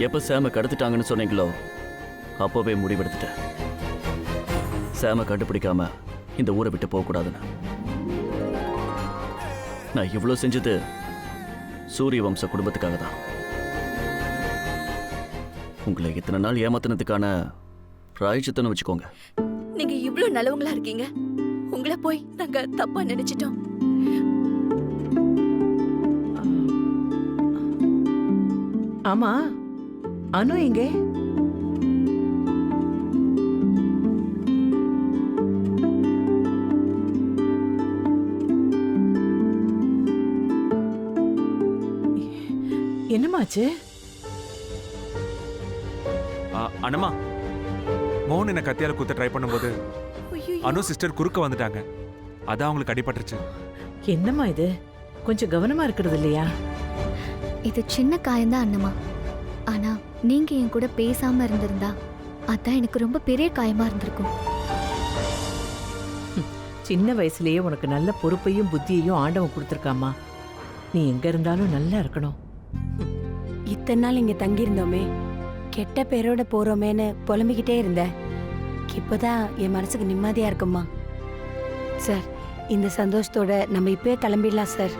எப்போ சாமை கடத்திட்டாங்கன்னு சொன்னீங்களோ அப்போவே முடிவெடுத்துட்டேன். சாமை கண்டுபிடிக்காம இந்த ஊரை விட்டு போகக்கூடாதுன்னு. நான் இவ்வளோ செஞ்சது சூரிய வம்ச குடும்பத்துக்காக தான். உங்களை இத்தனை நாள் ஏமாத்தினதுக்கான பிராயச்சித்தன்னு வச்சுக்கோங்க. நீங்க இவ்வளவு நல்லவங்களா இருக்கீங்க. உங்களை போய் நாங்க தப்பா நினைச்சிட்டோம். ஆமா, அனு எங்கே? என்னமாச்சு? அண்ணம்மா, மோகன் என்ன கத்தியால குத்த ட்ரை பண்ணும்போது அனு சிஸ்டர் குறுக்க வந்துட்டாங்க. அதான் அவங்களுக்கு அடிபட்டுருச்சு. என்னம்மா இது? கொஞ்சம் கவனமா இருக்கிறது இல்லையா? இது சின்ன காயம்தான் அண்ணம்மா. ஆனா நீங்க என் கூட பேசாம இருந்திருந்தா அதான் எனக்கு ரொம்ப பெரிய காயமா இருந்திருக்கும். சின்ன வயசுலயே உனக்கு நல்ல பொறுப்பையும் புத்தியையும் ஆண்டவன் கொடுத்துருக்காமா. நீ எங்க இருந்தாலும் நல்லா இருக்கணும். இத்தனை நாள் இங்க தங்கி இருந்தோமே, கெட்ட பேரோட போறோமேன்னு புலம்பிக்கிட்டே இருந்தேன். இப்போதான் என் மனசுக்கு நிம்மதியா இருக்குமா. சார், இந்த சந்தோஷத்தோட நம்ம இப்பவே கிளம்பிடலாம் சார்.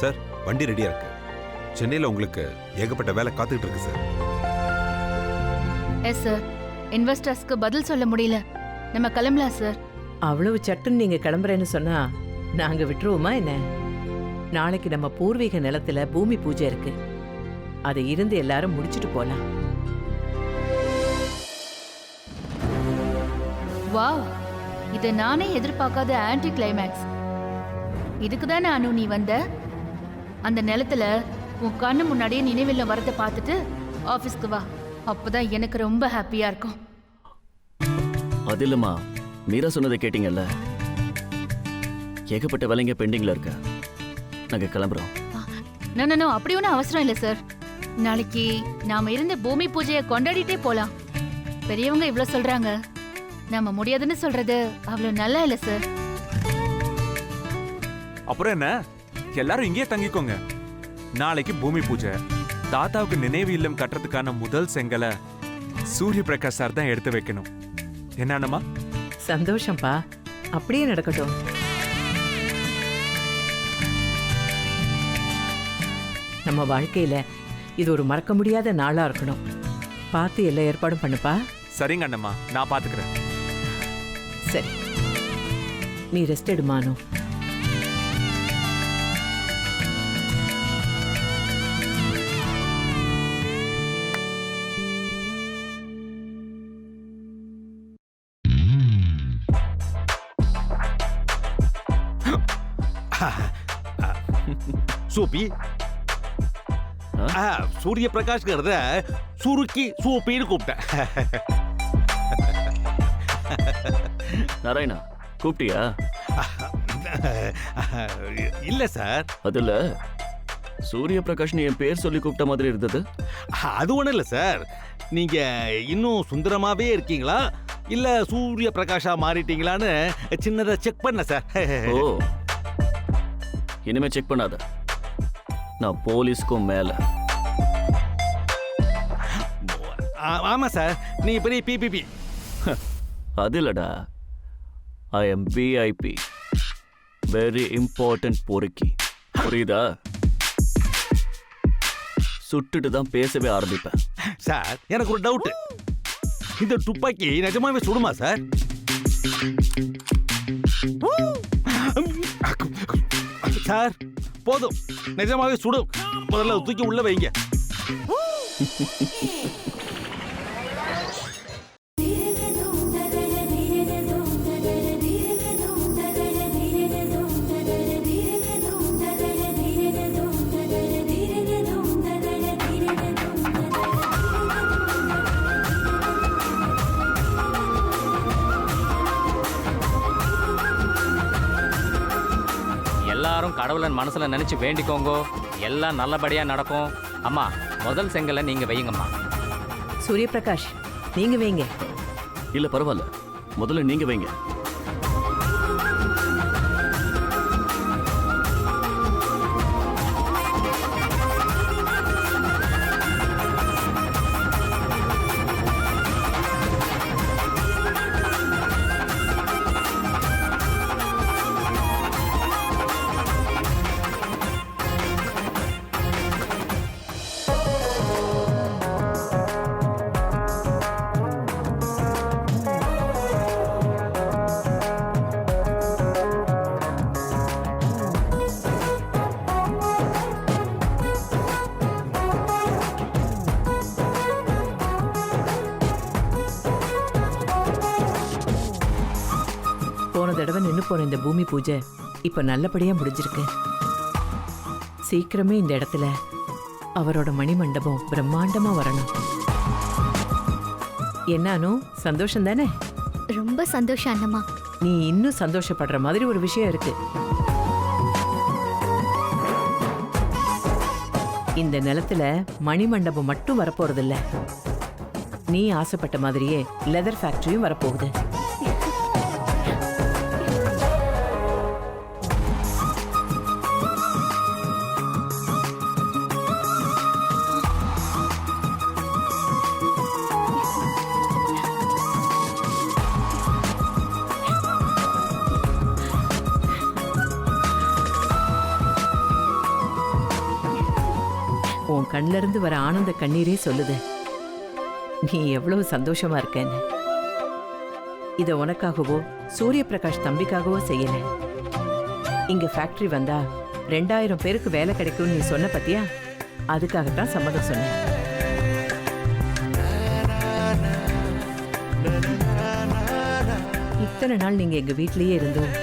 சார், வண்டி ரெடியா இருக்கு. சென்னையில் உங்களுக்கு ஏகப்பட்ட வேலை காத்துக்கிட்டு இருக்கு சார். எஸ் சார், இன்வெஸ்டர்ஸ்க்கு பதில் சொல்ல முடியல. நம்ம கிளம்பலாம் சார். அவ்வளவு சட்டுன்னு நீங்க கிளம்புறேன்னு சொன்னா நாங்க விட்டுருவோமா என்ன? நாளைக்கு நம்ம பூர்வீக நிலத்துல பூமி பூஜை இருக்கு. அதை இருந்து எல்லாரும் முடிச்சிட்டு போலாம். வாவ், இது நானே எதிர்பார்க்காத ஆன்டி கிளைமேக்ஸ். இதுக்கு தானே அனு நீ வந்த? அந்த நிலத்துல உன் கண்ணு முன்னாடியே நினைவில் வரதை பார்த்துட்டு ஆபீஸ்க்கு வா. அப்பதான் எனக்கு ரொம்ப ஹாப்பியா இருக்கும். அது இல்லம்மா, மீரா சொன்னதை கேட்டீங்கல்ல, ஏகப்பட்ட வேலைங்க பெண்டிங்ல இருக்க. நாங்க கிளம்புறோம். நோ, அப்படி ஒன்றும் அவசரம் இல்லை சார். நாளைக்கு நாம இருந்த பூமி பூஜையை கொண்டாடிட்டே போலாம். பெரியவங்க இவ்வளோ சொல்றாங்க, நாம முடியாதுன்னு சொல்றது அவ்வளோ நல்லா இல்லை சார். அப்புறம் என்ன, எல்லாரும் இங்கேயே தங்கிக்கோங்க. நாளைக்கு பூமி பூஜை. தாத்தாவுக்கு நினைவு இல்லம் கட்டுறதுக்கான முதல் செங்கலை சூரிய பிரகாஷ் சார் தான் எடுத்து வைக்கணும். என்னன்னமா? சந்தோஷம்பா, அப்படியே நடக்கட்டும். நம்ம வாழ்க்கையில இது ஒரு மறக்க முடியாத நாளா இருக்கணும். பார்த்து எல்லா ஏற்பாடும் பண்ணுப்பா. சரிங்க அண்ணம்மா, நான் பாத்துக்கிறேன். சரி, நீ ரெஸ்ட் எடுமானோ. சூப்பி, சூரிய பிரகாஷ்ங்கிறத சுருக்கி சூப்பின்னு கூப்பிட்டேன். நாராயணா, கூப்பிட்டியா? இல்ல சார். அதுல சூரிய பிரகாஷ் என் பேர் சொல்லி கூப்பிட்ட மாதிரி இருந்தது. அது ஒண்ணும் இல்ல சார். நீங்க இன்னும் சுந்தரமாவே இருக்கீங்களா இல்ல சூரிய பிரகாஷா மாறிட்டீங்களான்னு சின்னதா செக் பண்ண சார். ஓ, இனிமே செக் பண்ணாத. நான் போலீஸ்க்கும் மேல. ஆமா சார், நீ பெரிய பிபிபி. அது இல்லடா, I am VIP, very important பொறுக்கி. புரியுதா? சுட்டுட்டு தான் பேசவே ஆரம்பிப்பேன். சார், எனக்கு ஒரு டவுட். இந்த துப்பாக்கி நிஜமாவே சுடுமா சார்? சார், போதும், நிஜமாவே சுடும். முதல்ல தூக்கி உள்ள வைங்க. எல்லாரும் கடவுளன் மனசுல நினைச்சு வேண்டிக்கோங்க, எல்லாம் நல்லபடியா நடக்கும். அம்மா, முதல் செங்கலை நீங்க வையுங்கம்மா. சூரிய பிரகாஷ், நீங்க வைங்க. இல்ல பரவாயில்ல, முதல்ல நீங்க வைங்க. போன தடவை நின்று போன இந்த பூமி பூஜை இப்ப நல்லபடியா முடிஞ்சிருக்கு. சீக்கிரமே இந்த இடத்துல அவரோட மணிமண்டபம் பிரம்மாண்டமா வரணும். என்னானோ சந்தோஷம் தானே? ரொம்ப சந்தோஷம் அண்ணம்மா. நீ இன்னும் சந்தோஷப்படுற மாதிரி ஒரு விஷயம் இருக்கு. இந்த நிலத்துல மணிமண்டபம் மட்டும் வரப்போறதில்ல, நீ ஆசைப்பட்ட மாதிரியே லெதர் ஃபேக்டரியும் வரப்போகுது. உன் கண்ணில இருந்து வர ஆனந்த கண்ணீரே சொல்லுது நீ எவ்வளவு சந்தோஷமா இருக்கேன்னு. இத உனக்காகவோ சூரிய பிரகாஷ் தம்பிக்காகவோ செய்யல. இங்க ஃபேக்டரி வந்தா 2000 பேருக்கு வேலை கிடைக்கும்னு நீ சொன்ன பத்தியா, அதுக்காகத்தான் சம்மதம் சொன்னேன். இத்தனை நாள் நீங்க எங்க வீட்லயே இருந்தோம்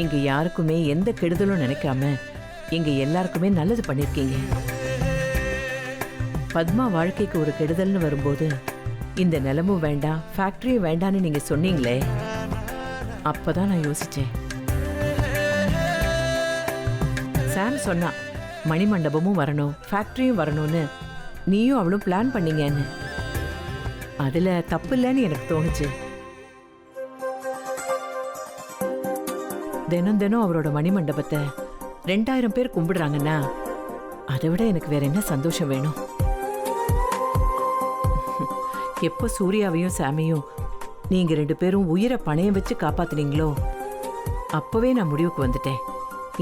எங்க யாருக்குமே எந்த கெடுதலும் நினைக்காம எங்க எல்லாருக்குமே நல்லது பண்ணிருக்கீங்க. பத்மா வாழ்க்கைக்கு ஒரு கெடுதல்னு வரும்போது இந்த நிலமும் வேண்டாம் ஃபேக்டரியும் வேண்டான்னு நீங்க சொன்னீங்களே, அப்பதான் நான் யோசிச்சேன். சாம் சொன்னா மணிமண்டபமும் வரணும் ஃபேக்டரியும் வரணும்னு நீயும் அவளும் பிளான் பண்ணீங்கன்னு. அதுல தப்பு இல்லைன்னு எனக்கு தோணுச்சு. தினம் தினம் அவரோட மணிமண்டபத்தை 2000 பேர் கும்பிடுறாங்கன்னா அதை விட எனக்கு வேற என்ன சந்தோஷம் வேணும்? எப்போ சூர்யாவையும் சாமியும் நீங்க 2 பேரும் உயிரை பணையம் வச்சு காப்பாத்துனீங்களோ அப்பவே நான் முடிவுக்கு வந்துட்டேன்,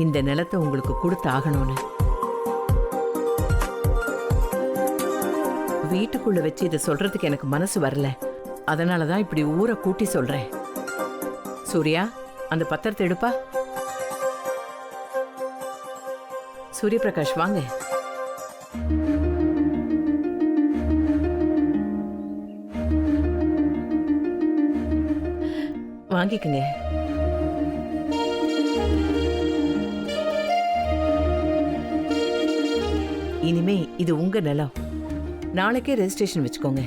இந்த நிலத்தை உங்களுக்கு கொடுத்து ஆகணும்னு. வீட்டுக்குள்ள வச்சு இதை சொல்றதுக்கு எனக்கு மனசு வரல. அதனாலதான் இப்படி ஊரை கூட்டி சொல்றேன். சூர்யா, அந்த பத்திரத்தை எடுப்பா. சூரிய பிரகாஷ் வாங்க. வாங்கிக்கங்க. இனிமே இது உங்க நிலம். நாளைக்கே ரெஜிஸ்ட்ரேஷன் வச்சுக்கோங்க.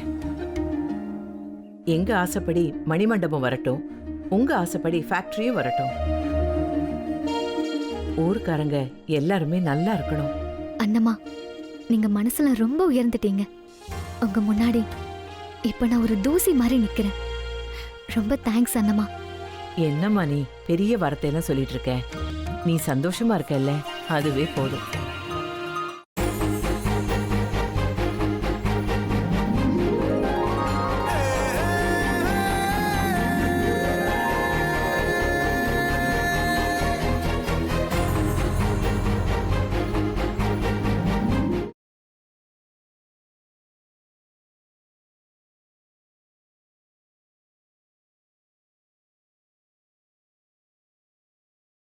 எங்க ஆசைப்படி மணிமண்டபம் வரட்டும், உங்க ஆசைப்படி ஃபேக்டரியும் வரட்டும். ஊர்க்காரங்க எல்லாருமே நல்லா இருக்கணும். அண்ணம்மா, நீங்க மனசுல ரொம்ப உயர்ந்துட்டீங்க. உங்க முன்னாடி இப்ப நான் ஒரு தூசி மாதிரி நிக்கிறேன். ரொம்ப தேங்க்ஸ் அண்ணம்மா. என்னம்மா நீ பெரிய வார்த்தையெல்லாம் சொல்லிட்டு இருக்க? நீ சந்தோஷமா இருக்கல்ல, அதுவே போதும்.